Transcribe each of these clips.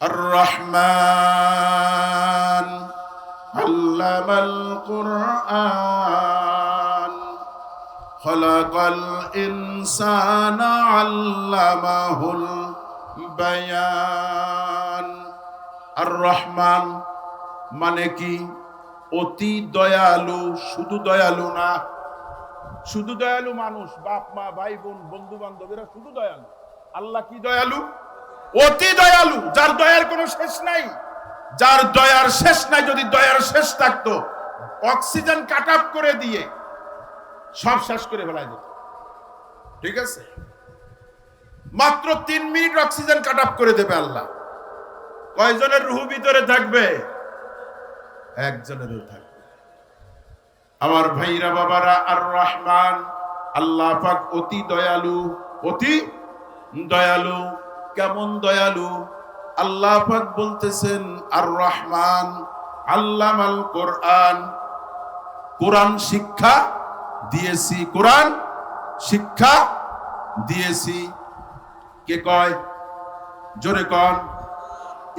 الرحمن علم القرآن خلق الإنسان علمه البيان الرحمن মানে কি? অতি দয়ালু। শুধু দয়ালু না, শুধু দয়ালু মানুষ, বাপ মা ভাই বোন বন্ধু বান্ধবীরা শুধু দয়ালু। আল্লাহ কি দয়ালু? অতি দয়ালু, যার দয়ার কোনো শেষ নাই। যার দয়ার শেষ নাই, যদি দয়ার শেষ থাকতো অক্সিজেন কাট আপ করে দিয়ে সব শেষ করে ফেলাই দিত। ঠিক আছে, মাত্র 3 মিনিট অক্সিজেন কাট আপ করে দেবে আল্লাহ। কয়জনের রূহ ভিতরে থাকবে? একজনেরও থাকবে। আমার ভাইরা বাবারা, আর রহমান আল্লাহ পাক অতি দয়ালু, অতি দয়ালু। কেমন দয়ালু? আল্লাহ পাক বলতেছেন আর রহমান আল্লামাল কোরআন, কোরআন শিক্ষা দিয়েছি, কোরআন শিক্ষা দিয়েছি। কে কয়? জোরে কন।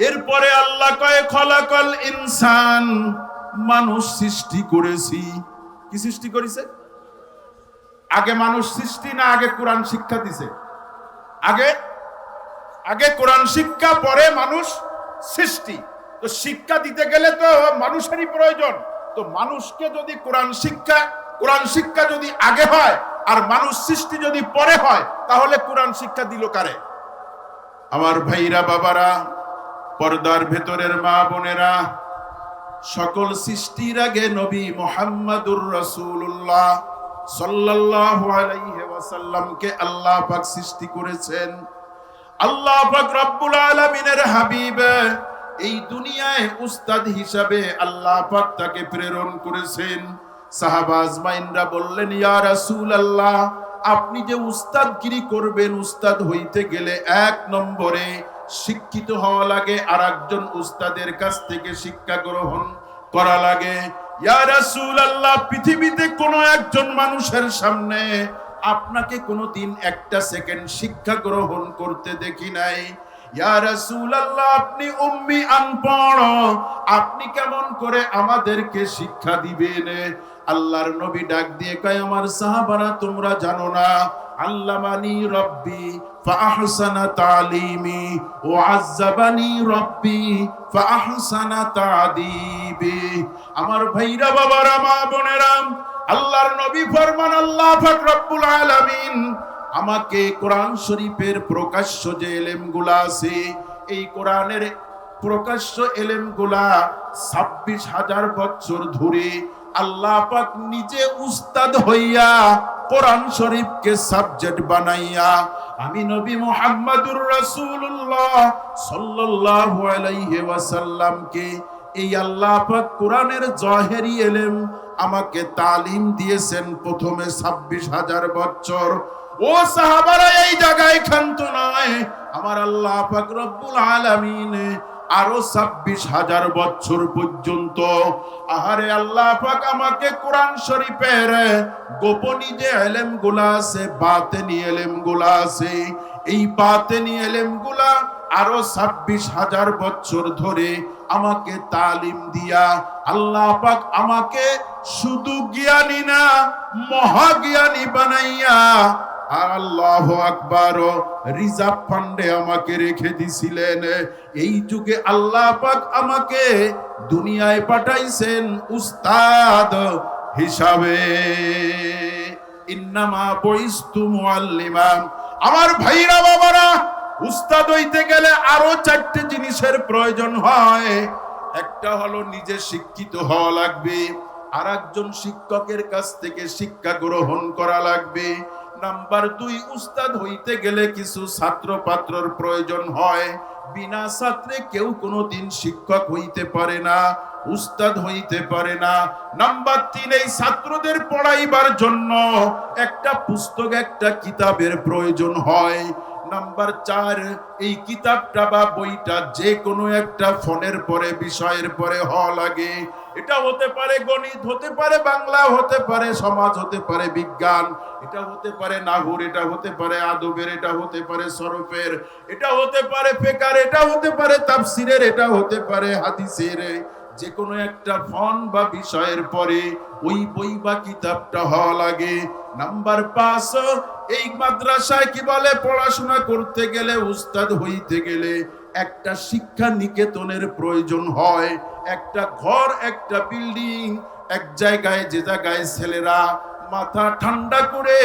এরপরে আল্লাহ কয় খলাকল ইনসান, মানুষ সৃষ্টি করেছি। কি সৃষ্টি করেছে? আগে মানুষ সৃষ্টি না আগে কোরআন শিক্ষা দিছে? আগে আগে কোরআন শিক্ষা, পরে মানুষ সৃষ্টি। তো শিক্ষা দিতে গেলে তো মানুষেরই প্রয়োজন। তো মানুষকে যদি কোরআন শিক্ষা যদি আগে হয় আর মানুষ সৃষ্টি যদি পরে হয়, তাহলে কোরআন শিক্ষা দিল কারে? আমার ভাইরা বাবারা, পর্দার ভেতরের মা বোনেরা, সকল সৃষ্টির আগে নবী মুহাম্মাদুর রাসূলুল্লাহ সাল্লাল্লাহু আলাইহি ওয়াসাল্লামকে আল্লাহ পাক সৃষ্টি করেছেন। আল্লাহ পাক রব্বুল আলামিনের হাবিব, এই দুনিয়ায় উস্তাদ হিসাবে আল্লাহ পাক তাকে প্রেরণ করেছেন। সাহাবা আজমাইনরা বললেন, ইয়া রাসূলুল্লাহ, আপনি যে উস্তাদগিরি করবেন, উস্তাদ হইতে গেলে 1 নম্বরে শিক্ষিত হওয়া লাগে, আর একজন উস্তাদের কাছ থেকে শিক্ষা গ্রহণ করা লাগে। ইয়া রাসূলুল্লাহ, পৃথিবীতে কোনো একজন মানুষের সামনে আপনাকে কোনোদিন 1টা সেকেন্ড শিক্ষা গ্রহণ করতে দেখি নাই। ইয়া রাসূলুল্লাহ, আপনি উম্মি আনপড়, আপনি কেমন করে আমাদেরকে শিক্ষা দিবেন? আল্লাহর নবী ডাক দিয়ে কয়, আমার সাহাবারা, তোমরা জানো না, আল্লামানি রব্বি ফাআহসানা তালিমি ওয়া আযযাবানি রব্বি ফাআহসানা তাদিবি। আমার ভাইরা বাবারা, মা বোনেরা, আল্লাহর নবী ফরমান, আল্লাহ পাক রব্বুল আলামিন আমাকে কোরআন শরীফের প্রকাশ্য যে এলেমগুলা আছে, এই কোরআনের প্রকাশ্য এলেমগুলা 26,000 বছর ধরে আল্লাহ পাক নিজে উস্তাদ হইয়া কোরআন শরীফকে সাবজেক্ট বানাইয়া আমি নবী মুহাম্মাদুর রাসূলুল্লাহ সাল্লাল্লাহু আলাইহি ওয়াসাল্লামকে এই আল্লাহ পাক কোরআনের জহেরি এলেম আমাকে তালিম দিয়েছেন প্রথমে 26,000 বছর। ও সাহাবারা, এই জায়গায় ক্ষান্ত নয়, আমার আল্লাহ পাক রব্বুল আলামিন আরো 26,000 বছর পর্যন্ত আহারে আল্লাহ পাক আমাকে কোরআন শরীফের গোপনী যে এলেমগুলা আছে, বাতেনি এলেমগুলা আছে, এই বাতেনি এলেমগুলা আরো 26,000 বছর ধরে আমাকে তালিম দিয়া আল্লাহ পাক আমাকে শুধু জ্ঞানী না, মহাজ্ঞানী বানাইয়া আল্লাহু আকবার রিজার্ভ ফান্ডে আমাকে রেখে দিছিলেন। এই যুগে আল্লাহ পাক আমাকে দুনিয়ায় পাঠাইছেন উস্তাদ হিসাবে। ইন্নামা বুইস্তু মুআল্লিমা। আমার ভাইরা বাবারা, উস্তাদ হইতে গেলে আরো 4টে জিনিসের প্রয়োজন হয়। একটা হলো নিজে শিক্ষিত হওয়া লাগবে, আর একজন শিক্ষকের কাছ থেকে শিক্ষা গ্রহণ করা লাগবে। নাম্বার 2, উস্তাদ হইতে গেলে কিছু ছাত্র পাত্রর প্রয়োজন হয়। বিনা ছাত্রে কেউ কোনোদিন শিক্ষক হইতে পারে না, উস্তাদ হইতে পারে না। নাম্বার 3, এই ছাত্রদের পড়াইবার জন্য একটা পুস্তক, একটা কিতাবের প্রয়োজন হয়। নাম্বার 4, এই কিতাবটা বা বইটা যে কোনো একটা ফোনের পরে বিষয়ের পরে হওয়া লাগে। এটা হতে পারে গণিত, হতে পারে বাংলা, হতে পারে সমাজ, হতে পারে বিজ্ঞান, এটা হতে পারে নাহুর, এটা হতে পারে আদবের, এটা হতে পারে সরফের, এটা হতে পারে ফিকহের, এটা হতে পারে তাফসীরের, এটা হতে পারে হাদিসের। যে কোনো একটা ফন বা বিষয়ের পরে ওই বই বা কিতাবটা হওয়া লাগে। নাম্বার 5, এই মাদ্রাসায় কি বলে, পড়াশোনা করতে গেলে, উস্তাদ হইতে গেলে একটা শিক্ষা নিকেতনের প্রয়োজন হয়। একটা ঘর, একটা বিল্ডিং, এক জায়গায়, যে জায়গায় ছেলেরা মাথা ঠান্ডা করে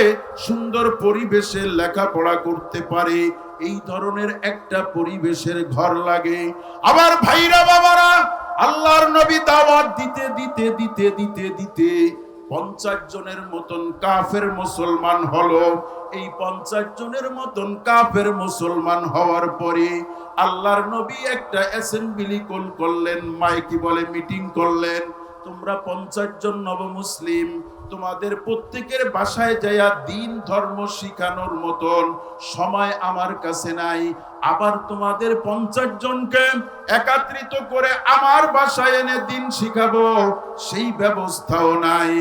সুন্দর পরিবেশে লেখাপড়া করতে পারে, এই ধরনের একটা পরিবেশের ঘর লাগে। আবার ভাইরা বাবারা, আল্লাহর নবী দাওয়াত দিতে দিতে দিতে দিতে দিতে 50 জনের মতন কাফের মুসলমান হলো। এই 50 জনের মতন কাফের মুসলমান হওয়ার পরে আল্লাহর নবী একটা অ্যাসেম্বলি কল করলেন, মাইকি বলে মিটিং করলেন। তোমরা 50 জন নবমুসলিম, তোমাদের প্রত্যেকের বাসায় যাইয়া দিন ধর্ম শিখানোর মতন সময় আমার কাছে নাই। আবার তোমাদের 50 জনকে একত্রিত করে আমার বাসায় এনে দিন শিখাবো, সেই ব্যবস্থাও নাই।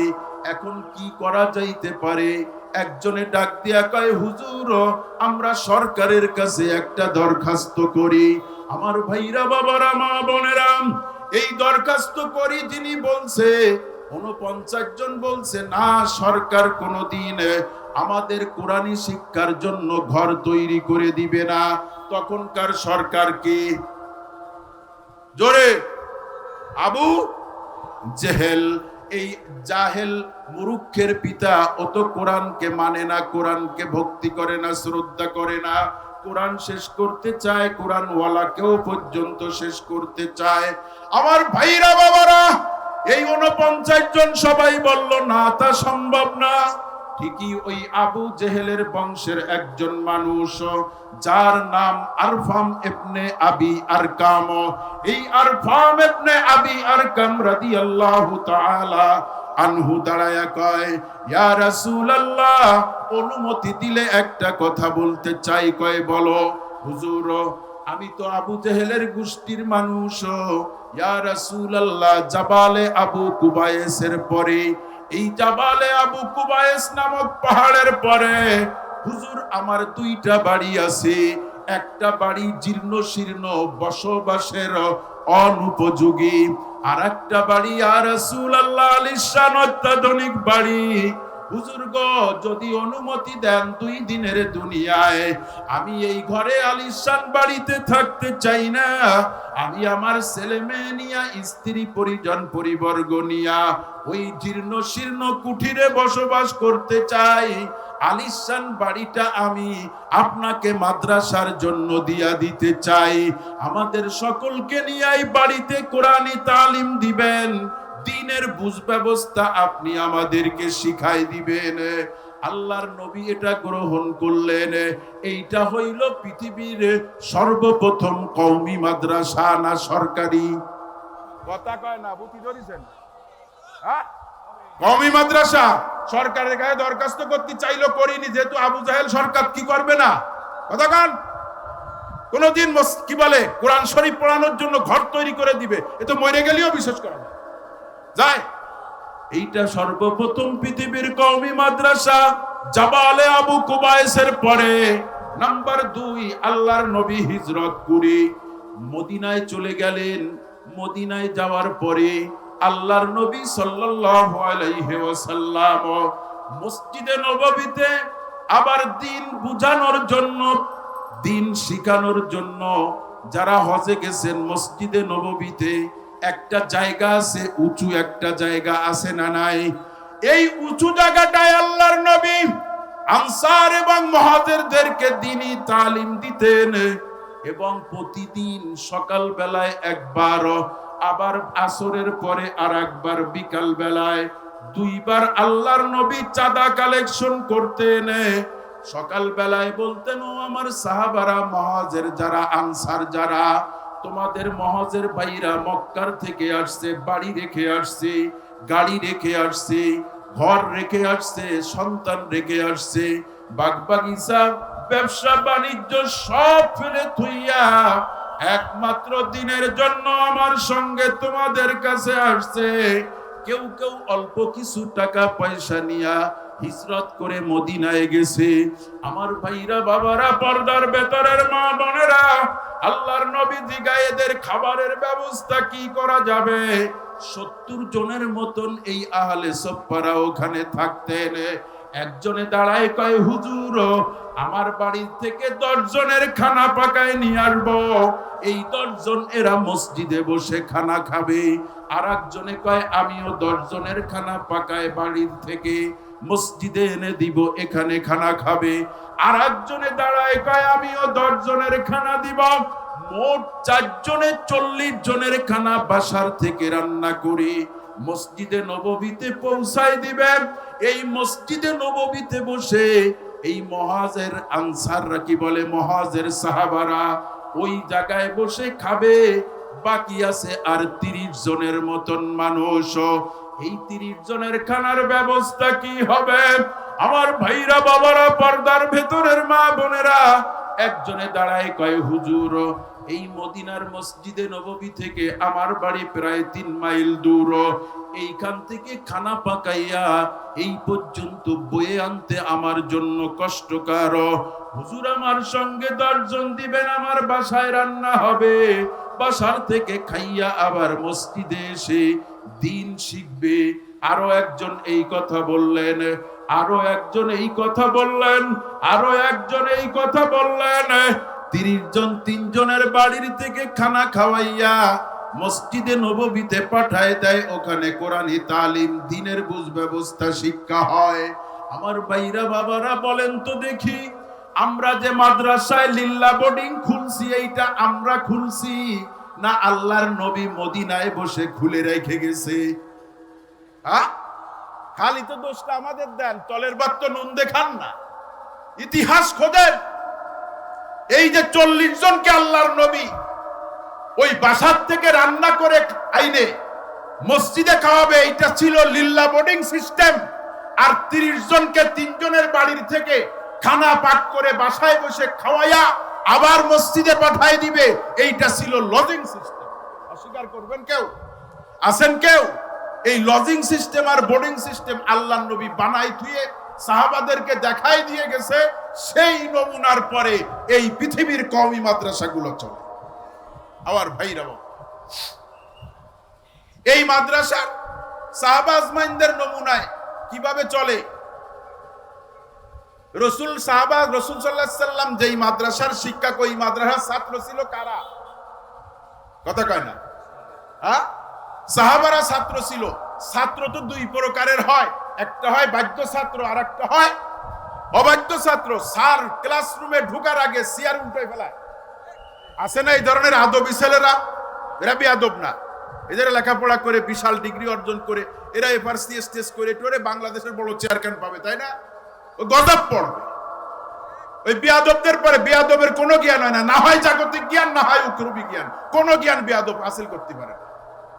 এখন কি করা যাইতে পারে? একজনে ডাক দিয়া কয়, হুজুর, আমরা সরকারের কাছে একটা দরখাস্ত করি। আমার ভাইরা বাবারা, মা বোনেরা, এই দরখাস্ত করি। যিনি বলছে 49 জন বলছে, না, সরকার কোনোদিন আমাদের কোরআনী শিক্ষার জন্য ঘর তৈরি করে দিবে না। তখনকার সরকার কি? জোরে, আবু জেহেল। এই জাহেল মুরুক্ষের পিতা, ও তো কোরআনকে মানে না, কোরআনকে ভক্তি করে না, শ্রদ্ধা করে না। কোরআন শেষ করতে চায়, কোরআন ওয়ালাকেও পর্যন্ত শেষ করতে চায়। আমার ভাইরা বাবারা, এই 49 জন সবাই বলল, না, তা সম্ভব না। ঠিকই ওই আবু জেহেলের বংশের একজন মানুষ, যার নাম আরফাম ইবনে আবি আরকাম। এই আরফাম ইবনে আবি আরকাম রাদিয়াল্লাহু তাআলা আনহু দাঁড়ায়া কয়, ইয়া রাসূলুল্লাহ, অনুমতি দিলে একটা কথা বলতে চাই। কয়, বলো। হুজুর, আমি তো আবু জেহেলের গোষ্ঠীর মানুষ। ইয়া রাসূলুল্লাহ, জাবালে আবু কুবায়েসের পরে, এই জাবালে আবু কুবায়েস নামক পাহাড়ের পরে হুজুর আমার 2টা বাড়ি আছে। একটা বাড়ি জীর্ণ শীর্ণ, বসবাসের অনুপযোগী, আর একটা বাড়ি ইয়া রাসূলুল্লাহ আলিশান অত্যাধুনিক বাড়ি। হুজুর গো, যদি অনুমতি দেন 2 দিনের দুনিয়ায় আমি এই ঘরে আলিশান বাড়িতে থাকতে চাই না। আমি আমার ছেলে মেয়ে নিয়া, স্ত্রী পরিজন পরিবর্গ নিয়া ওই জীর্ণ শীর্ণ কুঠিরে বসবাস করতে চাই। আলিশান বাড়িটা আমি আপনাকে মাদ্রাসার জন্য দিয়া দিতে চাই। আমাদের সকলকে নিয়ে এই বাড়িতে কোরআনী তালিম দিবেন, দ্বীনের বুঝ ব্যবস্থা আপনি আমাদেরকে শিখাই দিবেন। আল্লাহর নবী এটা গ্রহণ করলেন। এইটা হইল পৃথিবীর সর্বপ্রথম কওমি মাদ্রাসা, না সরকারি? কথা কয় না, বুঝি ধরেছেন? কওমি মাদ্রাসা। সরকারের গায়ে দরখাস্ত করতে চাইলো, করিনি, যেহেতু আবু জাহেল সরকার কি করবে না। কথা কান, কোনদিন কি বলে কোরআন শরীফ পড়ানোর জন্য ঘর তৈরি করে দিবে, এ তো মরে গেলেও বিশ্বাস করা যায়। এইটা সর্বপ্রথম পৃথিবীর কওমি মাদ্রাসা, জাবালে আবু কুবায়েসের পরে। নাম্বার 2, আল্লাহর নবী হিজরত করে মদিনায় চলে গেলেন। মদিনায় যাওয়ার পরে আল্লাহর নবী সাল্লাল্লাহু আলাইহি ওয়াসাল্লাম মসজিদে নববীতে আবার দ্বীন বুঝানোর জন্য, দ্বীন শিখানোর জন্য যারা হজে গেছেন, মসজিদে নববীতে একটা জায়গা আছে, উঁচু একটা জায়গা আছে না নাই? এই উঁচু জায়গাটায় আল্লাহর নবী আনসার এবং মুহাজিরদেরকে দ্বীনি তালিম দিতেন। এবং প্রতিদিন সকাল বেলায় একবার, আবার আসরের পরে আর একবার বিকাল বেলায় 2 বার আল্লাহর নবী চাঁদা কালেকশন করতেন। সকাল বেলায় বলতেন, ও আমার সাহাবারা, মুহাজির যারা, আনসার যারা, তোমাদের মুহাজির ভাইরা মক্কার থেকে আসছে, বাড়ি রেখে আসছে, গাড়ি রেখে আসছে, ঘর রেখে আসছে, সন্তান রেখে আসছে, বাগবাগিচা ব্যবসা বাণিজ্য সব ফেলে থুইয়া একমাত্র দিনের জন্য আমার সঙ্গে তোমাদের কাছে আসছে। কেউ কেউ অল্প কিছু টাকা পয়সা নিয়া হিজরত করে মদিনায় গেছে। আমার ভাইরা বাবারা, পর্দার ভেতরের মা বোনেরা, আল্লাহর নবী জিজ্ঞাসা এদের খাবারের ব্যবস্থা কি করা যাবে। 70 জনের মতন এই আহলে সফফারা ওখানে থাকতেন। একজনে দাঁড়ায় কয়, হুজুর আমার বাড়ি থেকে 10 জনের খানা পাকায় নিয়ে আসবো, এই 10 জন এরা মসজিদে বসে খানা খাবে। আর একজনে কয়, আমিও 10 জনের খানা পাকায় বাড়ির থেকে মসজিদে এনে দিব, এখানে খানা খাবে। আর একজনে দাঁড়ায় কয়, আমিও 10 জনের খানা দিব। মোট 4 জনে 40 জনের খানা বাসার থেকে রান্না করে মসজিদে নববীতে পৌঁছায় দিবেন। এই মসজিদে নববীতে বসে এই মুহাজির আনসাররা, কি বলে মুহাজির সাহাবারা, ওই জায়গায় বসে খাবে। বাকি আছে আর 30 জনের মতন মানুষ। এই 30 জনের খানার ব্যবস্থা কি হবে? আমার ভাইরা বাবারা, পর্দার ভেতরের মা বোনেরা, একজনে দাঁড়ায় কয়, হুজুর এই মদিনার মসজিদে নববী থেকে আমার বাড়ি প্রায় 3 মাইল দূর, এইখান থেকে খানা পাকাইয়া এই পর্যন্ত বয়ে আনতে আমার জন্য কষ্টকর। হুজুর আমার সঙ্গে 10 জন দিবেন, আমার বাসায় রান্না হবে, বাসার থেকে খাইয়া আবার মসজিদে এসে দিন শিখবে। আরো একজন এই কথা বললেন, আরো একজন এই কথা বললেন, আরো একজন এই কথা বললেন। 30 জন 3 জনের বাড়ির থেকে খানা খাওয়াইয়া মসজিদে নববীতে পাঠায় দেয়, ওখানে কোরআনী তালিম, দ্বীনের বুঝ ব্যবস্থা শিক্ষা হয়। আমার ভাইরা বাবারা, বলেন তো দেখি, আমরা যে মাদ্রাসায় লিল্লা বোর্ডিং খুলছি, এইটা আমরা খুলছি না আল্লাহর নবী মদিনায় বসে খুলে রেখে গেছে? খালি তো দোষটা আমাদের দেন, তলের ভাত তো নুন দেখান না। ইতিহাস খোঁজেন। এই যে 40 জনকে আল্লাহর নবী ওই বাসার থেকে রান্না করে আইনে মসজিদে খাওয়াবে, এটা ছিল লিল্লা বোর্ডিং সিস্টেম। আর 30 জনকে 3 জনের বাড়ির থেকে খানা পাক করে বাসায় বসে খাওয়াইয়া আবার মসজিদে পাঠায় দিবে, এইটা ছিল লজিং সিস্টেম। অস্বীকার করবেন কেউ? আছেন কেউ? এই লজিং সিস্টেম আর বোর্ডিং সিস্টেম আল্লাহর নবী বানাই থুয়ে সাহাবাদেরকে দেখাই দিয়ে গেছে। সেই নমুনার পরে এই পৃথিবীর কওমি মাদ্রাসাগুলো চলে। আমার ভাইরা, এই মাদ্রাসা সাহাবা আজমাইনদের নমুনায় কিভাবে চলে? রাসূল সাল্লাল্লাহু আলাইহি সাল্লাম যেই মাদ্রাসার শিক্ষক, ওই মাদ্রাসার ছাত্র ছিল কারা? কথা কয় না? সাহাবারা ছাত্র ছিল। ছাত্র তো 2 প্রকারের হয়, একটা হয় বাধ্য ছাত্র, আর একটা হয় অবাধ্য ছাত্র। স্যার ক্লাসরুমে ঢোকার আগে চেয়ার উল্টে ফেলায়। আছে না এই ধরনের আদবি ছেলেরা? এরা বেয়াদব না, এদের লেখাপড়া করে বিশাল ডিগ্রি অর্জন করে এরা এফআরসি স্টেজ করে টোরে বাংলাদেশের বড় চেয়ারম্যান পাবে, তাই না? ও গজব পড়বে। ওই বেয়াদবদের পরে বেয়াদবের কোনো জ্ঞান হয় না, না হয় জাগতিক জ্ঞান, না হয় উকরবি জ্ঞান। কোনো জ্ঞান বেয়াদব হাসিল করতে পারে না।